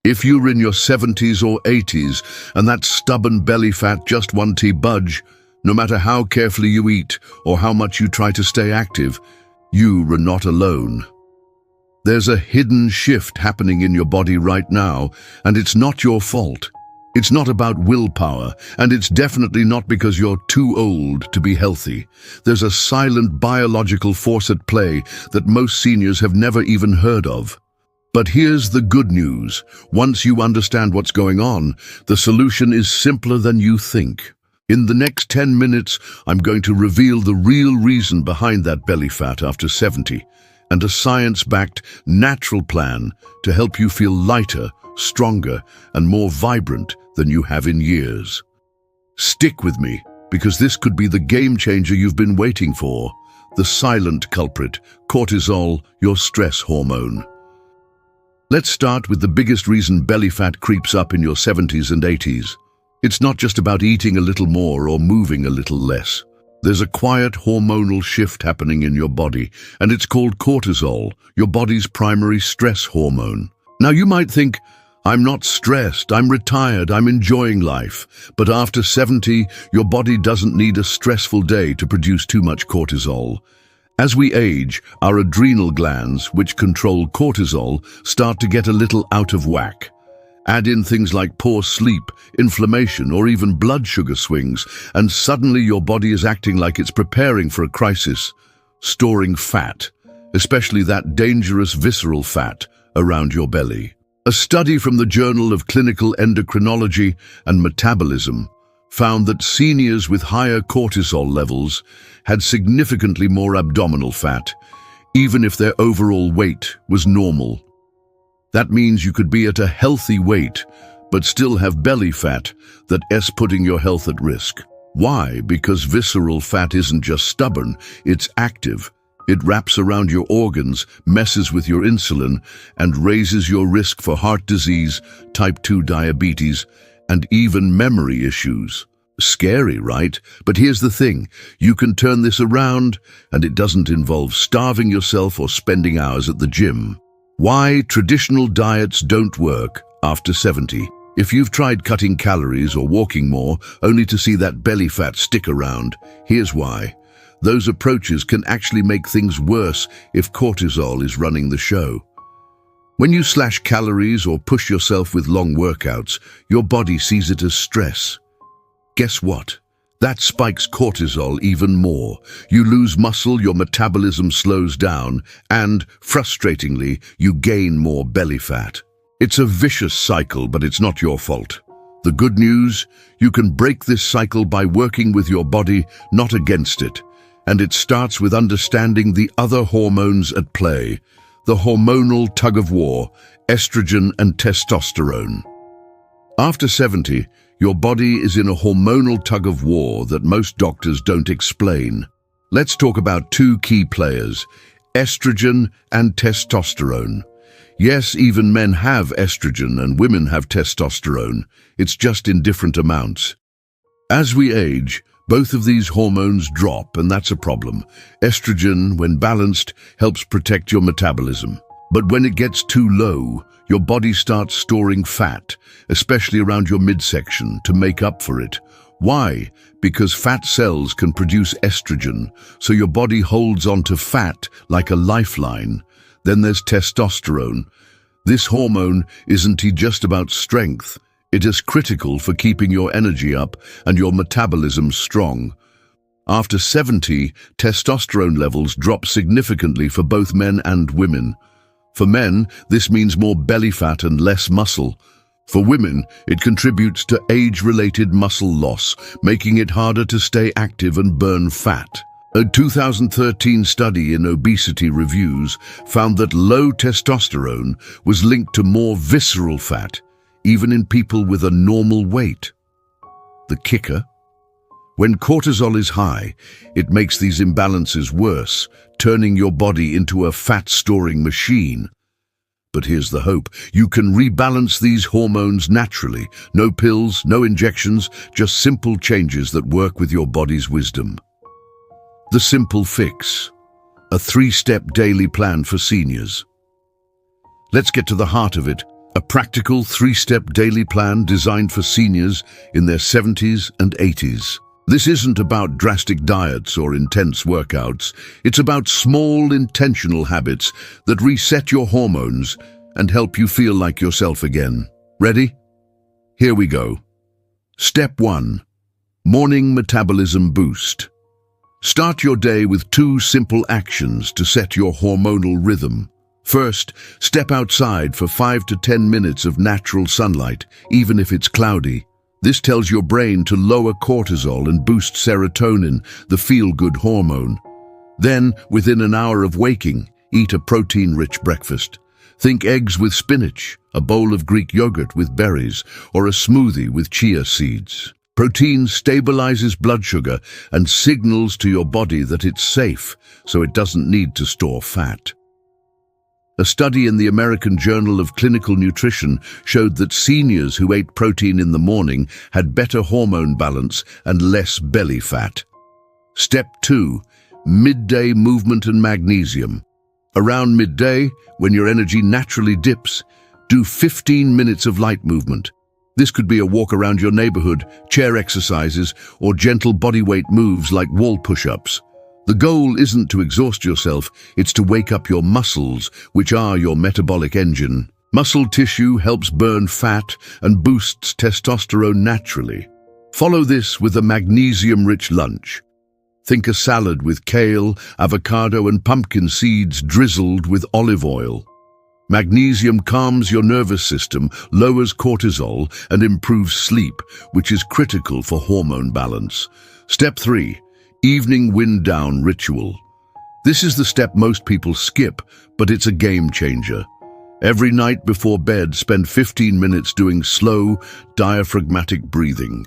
If you're in your 70s or 80s and that stubborn belly fat just won't budge, no matter how carefully you eat or how much you try to stay active, you are not alone. There's a hidden shift happening in your body right now, and it's not your fault. It's not about willpower, and it's definitely not because you're too old to be healthy. There's a silent biological force at play that most seniors have never even heard of. But here's the good news. Once you understand what's going on, the solution is simpler than you think. In the next 10 minutes, I'm going to reveal the real reason behind that belly fat after 70, and a science-backed, natural plan to help you feel lighter, stronger, and more vibrant than you have in years. Stick with me, because this could be the game changer you've been waiting for. The silent culprit, cortisol, your stress hormone. Let's start with the biggest reason belly fat creeps up in your 70s and 80s. It's not just about eating a little more or moving a little less. There's a quiet hormonal shift happening in your body, and it's called cortisol, your body's primary stress hormone. Now you might think, I'm not stressed, I'm retired, I'm enjoying life. But after 70, your body doesn't need a stressful day to produce too much cortisol. As we age, our adrenal glands, which control cortisol, start to get a little out of whack. Add in things like poor sleep, inflammation, or even blood sugar swings, and suddenly your body is acting like it's preparing for a crisis, storing fat, especially that dangerous visceral fat around your belly. A study from the Journal of Clinical Endocrinology and Metabolism found that seniors with higher cortisol levels had significantly more abdominal fat, even if their overall weight was normal. That means you could be at a healthy weight, but still have belly fat that's putting your health at risk. Why? Because visceral fat isn't just stubborn, it's active. It wraps around your organs, messes with your insulin, and raises your risk for heart disease, type 2 diabetes, and even memory issues. Scary, right? But here's the thing. You can turn this around, and it doesn't involve starving yourself or spending hours at the gym. Why traditional diets don't work after 70. If you've tried cutting calories or walking more only to see that belly fat stick around, here's why. Those approaches can actually make things worse if cortisol is running the show. When you slash calories or push yourself with long workouts, your body sees it as stress. Guess what? That spikes cortisol even more. You lose muscle, your metabolism slows down, and, frustratingly, you gain more belly fat. It's a vicious cycle, but it's not your fault. The good news? You can break this cycle by working with your body, not against it. And it starts with understanding the other hormones at play, the hormonal tug-of-war, estrogen and testosterone. After 70, your body is in a hormonal tug-of-war that most doctors don't explain. Let's talk about two key players, estrogen and testosterone. Yes, even men have estrogen and women have testosterone. It's just in different amounts. As we age, both of these hormones drop, and that's a problem. Estrogen, when balanced, helps protect your metabolism. But when it gets too low, your body starts storing fat, especially around your midsection, to make up for it. Why? Because fat cells can produce estrogen, so your body holds onto fat like a lifeline. Then there's testosterone. This hormone isn't just about strength. It is critical for keeping your energy up and your metabolism strong. After 70, testosterone levels drop significantly for both men and women. For men, this means more belly fat and less muscle. For women, it contributes to age-related muscle loss, making it harder to stay active and burn fat. A 2013 study in Obesity Reviews found that low testosterone was linked to more visceral fat, even in people with a normal weight. The kicker? When cortisol is high, it makes these imbalances worse, turning your body into a fat-storing machine. But here's the hope. You can rebalance these hormones naturally. No pills, no injections, just simple changes that work with your body's wisdom. The simple fix. A 3-step daily plan for seniors. Let's get to the heart of it. A practical three-step daily plan designed for seniors in their 70s and 80s. This isn't about drastic diets or intense workouts. It's about small, intentional habits that reset your hormones and help you feel like yourself again. Ready? Here we go. Step 1. Morning metabolism boost. Start your day with 2 simple actions to set your hormonal rhythm. First, step outside for 5 to 10 minutes of natural sunlight, even if it's cloudy. This tells your brain to lower cortisol and boost serotonin, the feel-good hormone. Then, within an hour of waking, eat a protein-rich breakfast. Think eggs with spinach, a bowl of Greek yogurt with berries, or a smoothie with chia seeds. Protein stabilizes blood sugar and signals to your body that it's safe, so it doesn't need to store fat. A study in the American Journal of Clinical Nutrition showed that seniors who ate protein in the morning had better hormone balance and less belly fat. Step 2. Midday movement and magnesium. Around midday, when your energy naturally dips, do 15 minutes of light movement. This could be a walk around your neighborhood, chair exercises, or gentle bodyweight moves like wall push-ups. The goal isn't to exhaust yourself, it's to wake up your muscles, which are your metabolic engine. Muscle tissue helps burn fat and boosts testosterone naturally. Follow this with a magnesium-rich lunch. Think a salad with kale, avocado, and pumpkin seeds drizzled with olive oil. Magnesium calms your nervous system, lowers cortisol, and improves sleep, which is critical for hormone balance. Step 3. Evening wind-down ritual. This is the step most people skip, but it's a game changer. Every night before bed, spend 15 minutes doing slow, diaphragmatic breathing.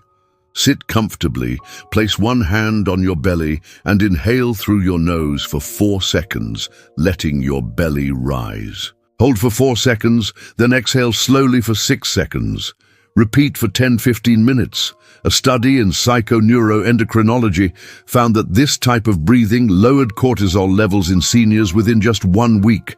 Sit comfortably, place one hand on your belly, and inhale through your nose for 4 seconds, letting your belly rise. Hold for 4 seconds, then exhale slowly for 6 seconds. Repeat for 10-15 minutes. A study in psychoneuroendocrinology found that this type of breathing lowered cortisol levels in seniors within just 1 week.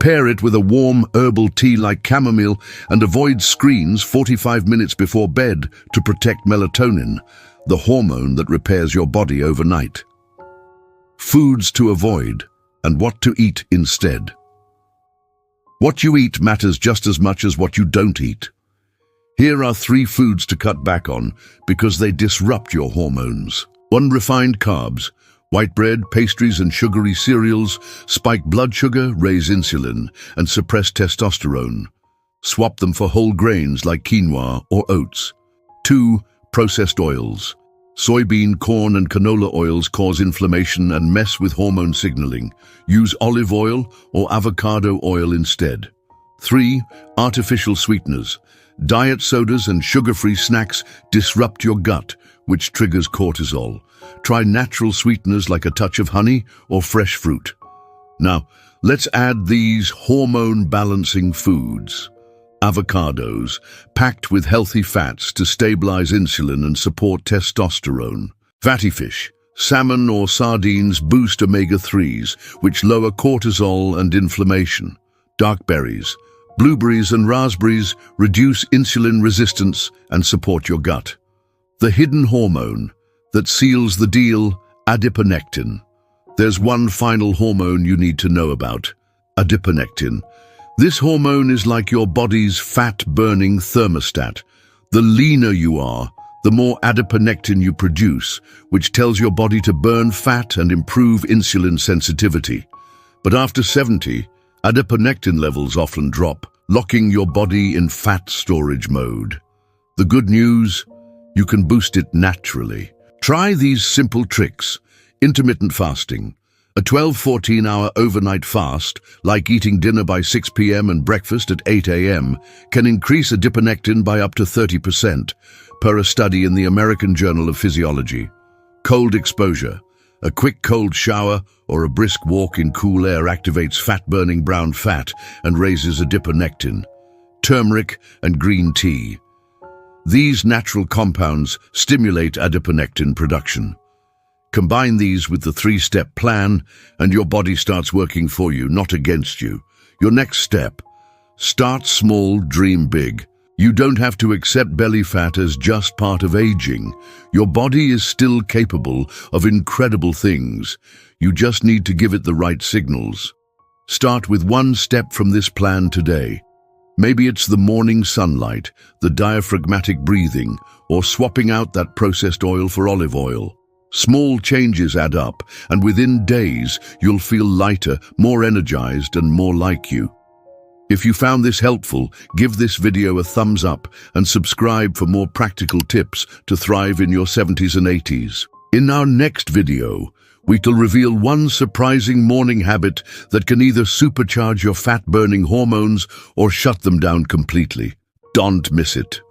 Pair it with a warm herbal tea like chamomile and avoid screens 45 minutes before bed to protect melatonin, the hormone that repairs your body overnight. Foods to avoid and what to eat instead. What you eat matters just as much as what you don't eat. Here are 3 foods to cut back on because they disrupt your hormones. 1. Refined carbs. White bread, pastries, and sugary cereals spike blood sugar, raise insulin, and suppress testosterone. Swap them for whole grains like quinoa or oats. 2. Processed oils. Soybean, corn, and canola oils cause inflammation and mess with hormone signaling. Use olive oil or avocado oil instead. 3. Artificial sweeteners. Diet sodas and sugar-free snacks disrupt your gut, which triggers cortisol. Try natural sweeteners like a touch of honey or fresh fruit. Now, let's add these hormone-balancing foods. Avocados, packed with healthy fats to stabilize insulin and support testosterone. Fatty fish, salmon or sardines boost omega-3s, which lower cortisol and inflammation. Dark berries, blueberries and raspberries reduce insulin resistance and support your gut. The hidden hormone that seals the deal, adiponectin. There's one final hormone you need to know about, adiponectin. This hormone is like your body's fat-burning thermostat. The leaner you are, the more adiponectin you produce, which tells your body to burn fat and improve insulin sensitivity. But after 70, adiponectin levels often drop, locking your body in fat storage mode. The good news? You can boost it naturally. Try these simple tricks. Intermittent fasting. A 12-14 hour overnight fast, like eating dinner by 6 p.m. and breakfast at 8 a.m., can increase adiponectin by up to 30%, per a study in the American Journal of Physiology. Cold exposure. A quick cold shower or a brisk walk in cool air activates fat-burning brown fat and raises adiponectin. Turmeric and green tea. These natural compounds stimulate adiponectin production. Combine these with the 3-step plan, and your body starts working for you, not against you. Your next step: Start small, dream big. You don't have to accept belly fat as just part of aging. Your body is still capable of incredible things. You just need to give it the right signals. Start with one step from this plan today. Maybe it's the morning sunlight, the diaphragmatic breathing, or swapping out that processed oil for olive oil. Small changes add up, and within days, you'll feel lighter, more energized, and more like you. If you found this helpful, give this video a thumbs up and subscribe for more practical tips to thrive in your 70s and 80s. In our next video, we will reveal one surprising morning habit that can either supercharge your fat-burning hormones or shut them down completely. Don't miss it.